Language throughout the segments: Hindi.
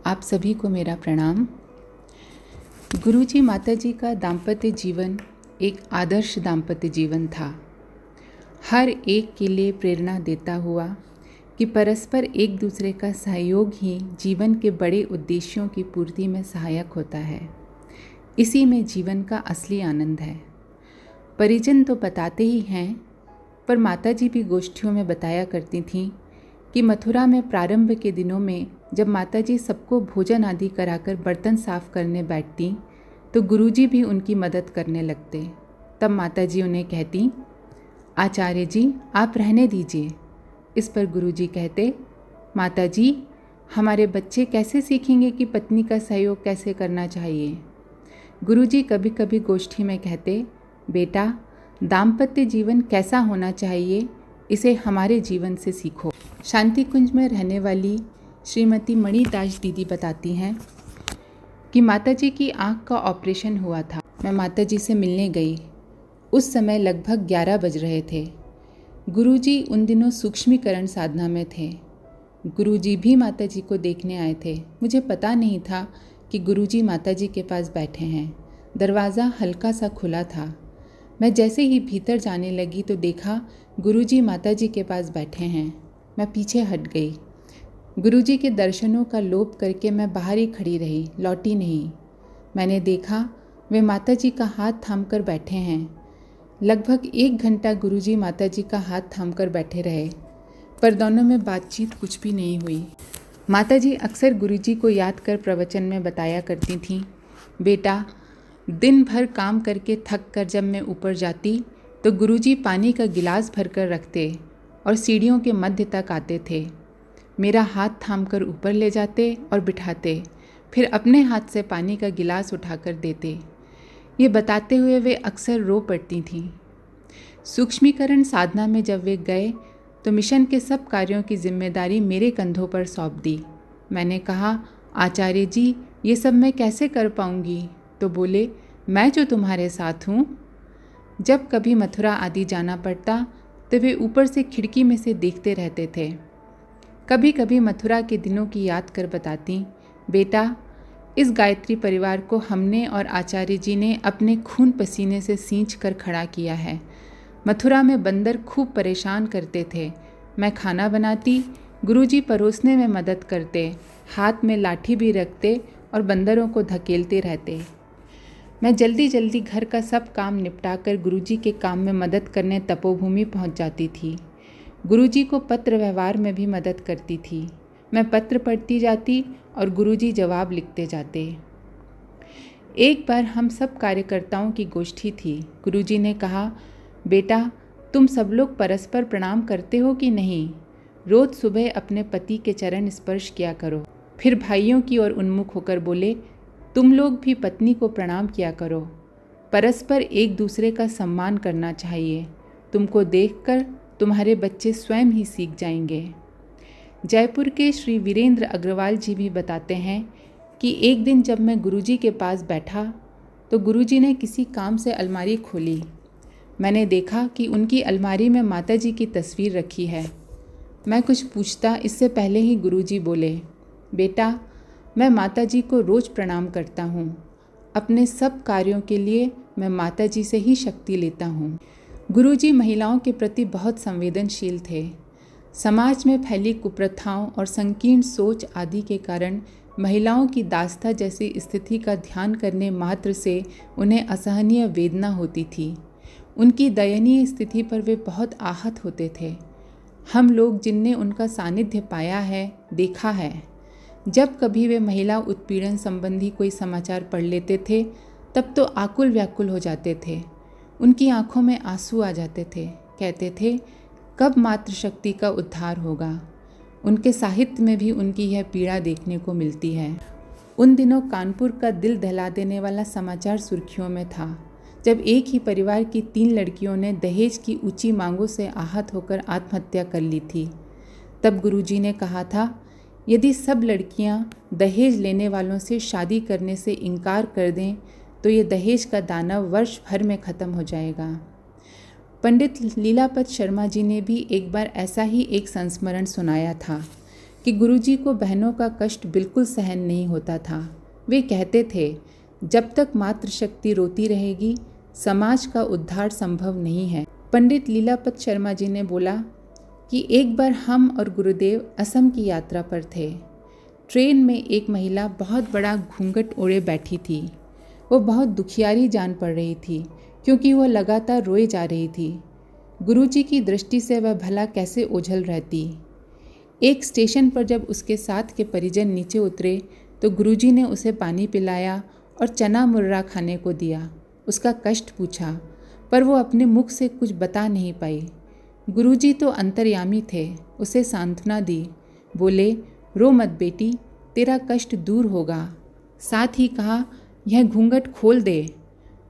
आप सभी को मेरा प्रणाम। गुरुजी माताजी का दाम्पत्य जीवन एक आदर्श दाम्पत्य जीवन था। हर एक के लिए प्रेरणा देता हुआ कि परस्पर एक दूसरे का सहयोग ही जीवन के बड़े उद्देश्यों की पूर्ति में सहायक होता है। इसी में जीवन का असली आनंद है। परिजन तो बताते ही हैं, पर माताजी भी गोष्ठियों में बताया करती थीं कि मथुरा में प्रारंभ के दिनों में जब माताजी सबको भोजन आदि कराकर बर्तन साफ करने बैठती तो गुरुजी भी उनकी मदद करने लगते। तब माताजी उन्हें कहती, आचार्य जी आप रहने दीजिए। इस पर गुरुजी कहते, माताजी हमारे बच्चे कैसे सीखेंगे कि पत्नी का सहयोग कैसे करना चाहिए। गुरुजी कभी कभी गोष्ठी में कहते, बेटा दाम्पत्य जीवन कैसा होना चाहिए इसे हमारे जीवन से सीखो। शांति कुंज में रहने वाली श्रीमती मणिदास दीदी बताती हैं कि माताजी की आंख का ऑपरेशन हुआ था। मैं माताजी से मिलने गई। उस समय लगभग 11 बज रहे थे। गुरुजी उन दिनों सूक्ष्मीकरण साधना में थे। गुरुजी भी माताजी को देखने आए थे। मुझे पता नहीं था कि गुरुजी माताजी के पास बैठे हैं। दरवाज़ा हल्का सा खुला था। मैं जैसे ही भीतर जाने लगी तो देखा गुरुजी माताजी के पास बैठे हैं। मैं पीछे हट गई। गुरुजी के दर्शनों का लोभ करके मैं बाहर ही खड़ी रही, लौटी नहीं। मैंने देखा वे माताजी का हाथ थामकर बैठे हैं। लगभग 1 घंटा गुरुजी माताजी का हाथ थामकर बैठे रहे, पर दोनों में बातचीत कुछ भी नहीं हुई। माताजी अक्सर गुरुजी को याद कर प्रवचन में बताया करती थीं, बेटा दिन भर काम करके थक कर जब मैं ऊपर जाती तो गुरुजी पानी का गिलास भरकर रखते और सीढ़ियों के मध्य तक आते थे। मेरा हाथ थामकर ऊपर ले जाते और बिठाते, फिर अपने हाथ से पानी का गिलास उठाकर देते। ये बताते हुए वे अक्सर रो पड़ती थीं। सूक्ष्मीकरण साधना में जब वे गए तो मिशन के सब कार्यों की जिम्मेदारी मेरे कंधों पर सौंप दी। मैंने कहा, आचार्य जी ये सब मैं कैसे कर पाऊंगी? तो बोले, मैं जो तुम्हारे साथ हूँ। जब कभी मथुरा आदि जाना पड़ता तो वे ऊपर से खिड़की में से देखते रहते थे। कभी कभी मथुरा के दिनों की याद कर बताती, बेटा इस गायत्री परिवार को हमने और आचार्य जी ने अपने खून पसीने से सींच कर खड़ा किया है। मथुरा में बंदर खूब परेशान करते थे। मैं खाना बनाती, गुरुजी परोसने में मदद करते, हाथ में लाठी भी रखते और बंदरों को धकेलते रहते। मैं जल्दी जल्दी घर का सब काम निपटाकर गुरुजी के काम में मदद करने तपोभूमि पहुंच जाती थी। गुरुजी को पत्र व्यवहार में भी मदद करती थी। मैं पत्र पढ़ती जाती और गुरुजी जवाब लिखते जाते। एक बार हम सब कार्यकर्ताओं की गोष्ठी थी। गुरुजी ने कहा, बेटा तुम सब लोग परस्पर प्रणाम करते हो कि नहीं? रोज सुबह अपने पति के चरण स्पर्श किया करो। फिर भाइयों की ओर उन्मुख होकर बोले, तुम लोग भी पत्नी को प्रणाम किया करो। परस्पर एक दूसरे का सम्मान करना चाहिए। तुमको देखकर तुम्हारे बच्चे स्वयं ही सीख जाएंगे। जयपुर के श्री वीरेंद्र अग्रवाल जी भी बताते हैं कि एक दिन जब मैं गुरुजी के पास बैठा तो गुरुजी ने किसी काम से अलमारी खोली। मैंने देखा कि उनकी अलमारी में माताजी की तस्वीर रखी है। मैं कुछ पूछता इससे पहले ही गुरुजी बोले, बेटा मैं माताजी को रोज़ प्रणाम करता हूँ। अपने सब कार्यों के लिए मैं माताजी से ही शक्ति लेता हूँ। गुरुजी महिलाओं के प्रति बहुत संवेदनशील थे। समाज में फैली कुप्रथाओं और संकीर्ण सोच आदि के कारण महिलाओं की दास्ता जैसी स्थिति का ध्यान करने मात्र से उन्हें असहनीय वेदना होती थी। उनकी दयनीय स्थिति पर वे बहुत आहत होते थे। हम लोग जिनने उनका सानिध्य पाया है, देखा है, जब कभी वे महिला उत्पीड़न संबंधी कोई समाचार पढ़ लेते थे तब तो आकुल व्याकुल हो जाते थे। उनकी आंखों में आंसू आ जाते थे। कहते थे, कब मातृशक्ति का उद्धार होगा? उनके साहित्य में भी उनकी यह पीड़ा देखने को मिलती है। उन दिनों कानपुर का दिल दहला देने वाला समाचार सुर्खियों में था, जब एक ही परिवार की 3 लड़कियों ने दहेज की ऊंची मांगों से आहत होकर आत्महत्या कर ली थी। तब गुरुजी ने कहा था, यदि सब लड़कियां दहेज लेने वालों से शादी करने से इनकार कर दें तो ये दहेज का दानव वर्ष भर में ख़त्म हो जाएगा। पंडित लीलापत शर्मा जी ने भी एक बार ऐसा ही एक संस्मरण सुनाया था कि गुरुजी को बहनों का कष्ट बिल्कुल सहन नहीं होता था। वे कहते थे, जब तक मातृशक्ति रोती रहेगी समाज का उद्धार संभव नहीं है। पंडित लीलापत शर्मा जी ने बोला कि एक बार हम और गुरुदेव असम की यात्रा पर थे। ट्रेन में एक महिला बहुत बड़ा घूंघट ओढ़े बैठी थी। वो बहुत दुखियारी जान पड़ रही थी क्योंकि वह लगातार रोए जा रही थी। गुरुजी की दृष्टि से वह भला कैसे ओझल रहती। एक स्टेशन पर जब उसके साथ के परिजन नीचे उतरे तो गुरुजी ने उसे पानी पिलाया और चना मुर्रा खाने को दिया। उसका कष्ट पूछा, पर वो अपने मुख से कुछ बता नहीं पाई। गुरुजी तो अंतर्यामी थे, उसे सांत्वना दी। बोले, रो मत बेटी, तेरा कष्ट दूर होगा। साथ ही कहा, यह घूंघट खोल दे।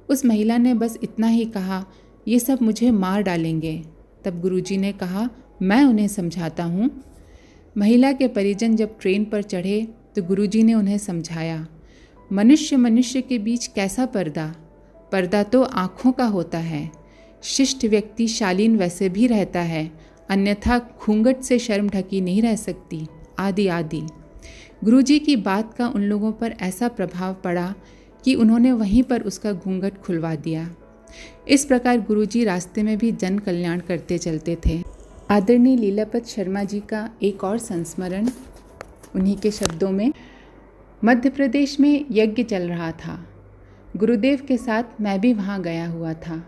उस महिला ने बस इतना ही कहा, ये सब मुझे मार डालेंगे। तब गुरुजी ने कहा, मैं उन्हें समझाता हूँ। महिला के परिजन जब ट्रेन पर चढ़े तो गुरुजी ने उन्हें समझाया, मनुष्य मनुष्य के बीच कैसा पर्दा? पर्दा तो आँखों का होता है। शिष्ट व्यक्ति शालीन वैसे भी रहता है, अन्यथा घूंघट से शर्म ढकी नहीं रह सकती, आदि आदि। गुरुजी की बात का उन लोगों पर ऐसा प्रभाव पड़ा कि उन्होंने वहीं पर उसका घूंघट खुलवा दिया। इस प्रकार गुरुजी रास्ते में भी जन कल्याण करते चलते थे। आदरणीय लीलापत शर्मा जी का एक और संस्मरण उन्हीं के शब्दों में। मध्य प्रदेश में यज्ञ चल रहा था। गुरुदेव के साथ मैं भी वहाँ गया हुआ था।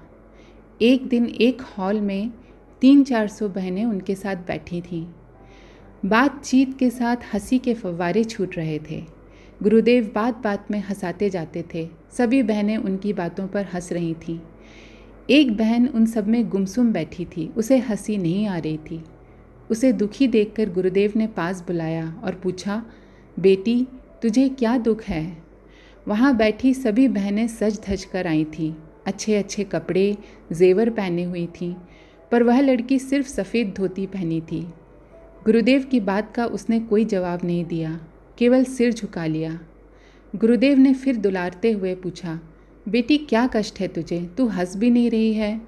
एक दिन एक हॉल में 300-400 बहनें उनके साथ बैठी थीं। बातचीत के साथ हंसी के फव्वारे छूट रहे थे। गुरुदेव बात बात में हंसाते जाते थे। सभी बहनें उनकी बातों पर हंस रही थीं। एक बहन उन सब में गुमसुम बैठी थी, उसे हंसी नहीं आ रही थी। उसे दुखी देखकर गुरुदेव ने पास बुलाया और पूछा, बेटी तुझे क्या दुख है? वहाँ बैठी सभी बहनें सज धज कर आई थीं। अच्छे अच्छे कपड़े जेवर पहने हुई थीं, पर वह लड़की सिर्फ सफ़ेद धोती पहनी थी। गुरुदेव की बात का उसने कोई जवाब नहीं दिया, केवल सिर झुका लिया। गुरुदेव ने फिर दुलारते हुए पूछा, बेटी क्या कष्ट है तुझे? तू हंस भी नहीं रही है।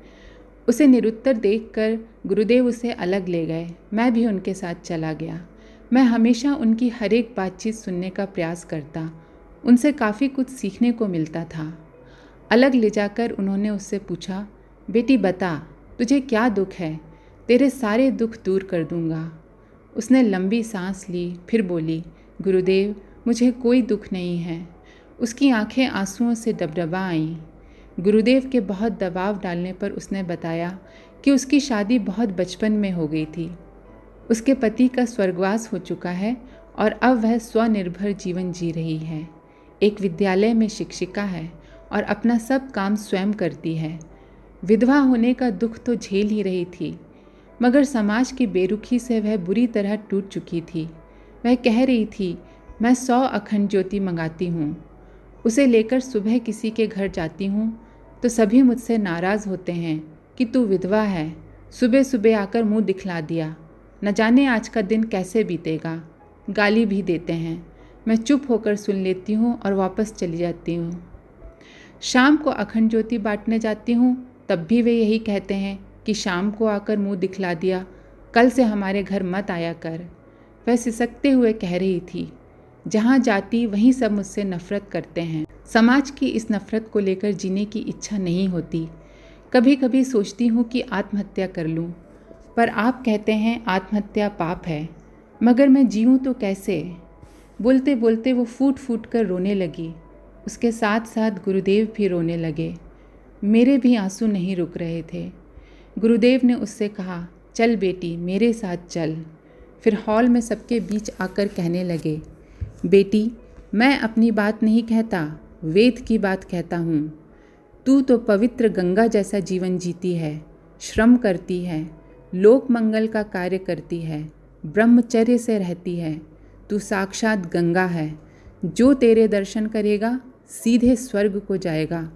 उसे निरुत्तर देखकर गुरुदेव उसे अलग ले गए। मैं भी उनके साथ चला गया। मैं हमेशा उनकी हर एक बातचीत सुनने का प्रयास करता। उनसे काफ़ी कुछ सीखने को मिलता था। अलग ले जाकर उन्होंने उससे पूछा, बेटी बता तुझे क्या दुख है? तेरे सारे दुख दूर कर दूंगा। उसने लंबी सांस ली, फिर बोली, गुरुदेव मुझे कोई दुख नहीं है। उसकी आंखें आंसुओं से डबडबा आईं। गुरुदेव के बहुत दबाव डालने पर उसने बताया कि उसकी शादी बहुत बचपन में हो गई थी। उसके पति का स्वर्गवास हो चुका है और अब वह स्वनिर्भर जीवन जी रही है। एक विद्यालय में शिक्षिका है और अपना सब काम स्वयं करती है। विधवा होने का दुख तो झेल ही रही थी, मगर समाज की बेरुखी से वह बुरी तरह टूट चुकी थी। वह कह रही थी, मैं 100 अखंड ज्योति मंगाती हूँ। उसे लेकर सुबह किसी के घर जाती हूँ तो सभी मुझसे नाराज़ होते हैं कि तू विधवा है, सुबह सुबह आकर मुंह दिखला दिया, न जाने आज का दिन कैसे बीतेगा। गाली भी देते हैं। मैं चुप होकर सुन लेती हूँ और वापस चली जाती हूँ। शाम को अखंड ज्योति बांटने जाती हूँ तब भी वे यही कहते हैं कि शाम को आकर मुंह दिखला दिया, कल से हमारे घर मत आया कर। वह सिसकते हुए कह रही थी, जहाँ जाती वहीं सब मुझसे नफरत करते हैं। समाज की इस नफरत को लेकर जीने की इच्छा नहीं होती। कभी कभी सोचती हूँ कि आत्महत्या कर लूँ, पर आप कहते हैं आत्महत्या पाप है, मगर मैं जीऊँ तो कैसे? बोलते बोलते वो फूट फूट कर रोने लगी। उसके साथ साथ गुरुदेव भी रोने लगे। मेरे भी आंसू नहीं रुक रहे थे। गुरुदेव ने उससे कहा, चल बेटी मेरे साथ चल। फिर हॉल में सबके बीच आकर कहने लगे, बेटी मैं अपनी बात नहीं कहता, वेद की बात कहता हूँ। तू तो पवित्र गंगा जैसा जीवन जीती है, श्रम करती है, लोक मंगल का कार्य करती है, ब्रह्मचर्य से रहती है। तू साक्षात गंगा है। जो तेरे दर्शन करेगा सीधे स्वर्ग को जाएगा।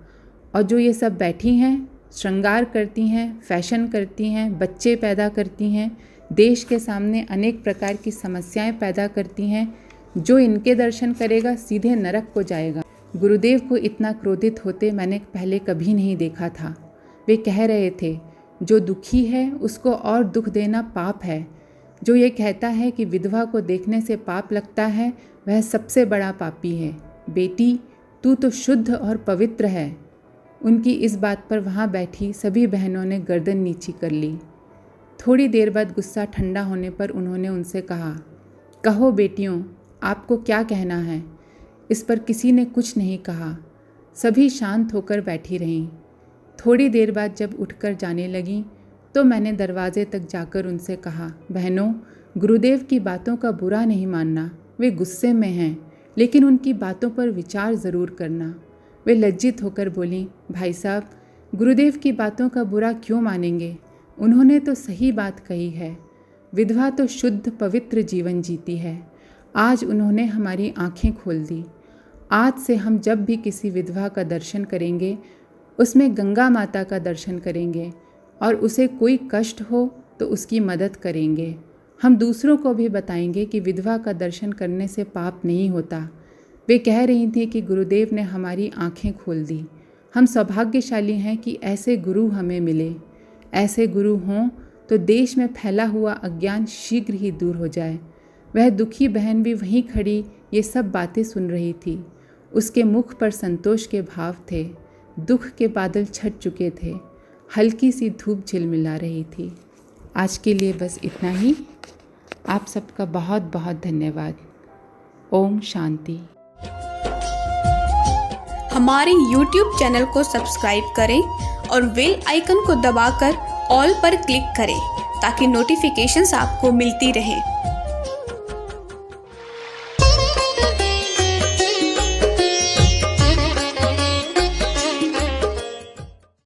और जो ये सब बैठी हैं, श्रृंगार करती हैं, फैशन करती हैं, बच्चे पैदा करती हैं, देश के सामने अनेक प्रकार की समस्याएं पैदा करती हैं, जो इनके दर्शन करेगा सीधे नरक को जाएगा। गुरुदेव को इतना क्रोधित होते मैंने पहले कभी नहीं देखा था। वे कह रहे थे, जो दुखी है उसको और दुख देना पाप है। जो ये कहता है कि विधवा को देखने से पाप लगता है, वह सबसे बड़ा पापी है। बेटी, तू तो शुद्ध और पवित्र है। उनकी इस बात पर वहाँ बैठी सभी बहनों ने गर्दन नीची कर ली। थोड़ी देर बाद गुस्सा ठंडा होने पर उन्होंने उनसे कहा, कहो बेटियों, आपको क्या कहना है? इस पर किसी ने कुछ नहीं कहा। सभी शांत होकर बैठी रहीं। थोड़ी देर बाद जब उठकर जाने लगीं तो मैंने दरवाजे तक जाकर उनसे कहा, बहनों, गुरुदेव की बातों का बुरा नहीं मानना, वे गुस्से में हैं, लेकिन उनकी बातों पर विचार ज़रूर करना। वे लज्जित होकर बोलीं, भाई साहब, गुरुदेव की बातों का बुरा क्यों मानेंगे? उन्होंने तो सही बात कही है। विधवा तो शुद्ध पवित्र जीवन जीती है। आज उन्होंने हमारी आंखें खोल दी। आज से हम जब भी किसी विधवा का दर्शन करेंगे, उसमें गंगा माता का दर्शन करेंगे और उसे कोई कष्ट हो तो उसकी मदद करेंगे। हम दूसरों को भी बताएंगे कि विधवा का दर्शन करने से पाप नहीं होता। वे कह रही थी कि गुरुदेव ने हमारी आंखें खोल दी। हम सौभाग्यशाली हैं कि ऐसे गुरु हमें मिले। ऐसे गुरु हों तो देश में फैला हुआ अज्ञान शीघ्र ही दूर हो जाए। वह दुखी बहन भी वहीं खड़ी ये सब बातें सुन रही थी। उसके मुख पर संतोष के भाव थे। दुख के बादल छट चुके थे। हल्की सी धूप झिलमिला रही थी। आज के लिए बस इतना ही। आप सबका बहुत बहुत धन्यवाद। ओम शांति। हमारे YouTube चैनल को सब्सक्राइब करें और बेल आइकन को दबाकर ऑल पर क्लिक करें ताकि नोटिफिकेशंस आपको मिलती रहें।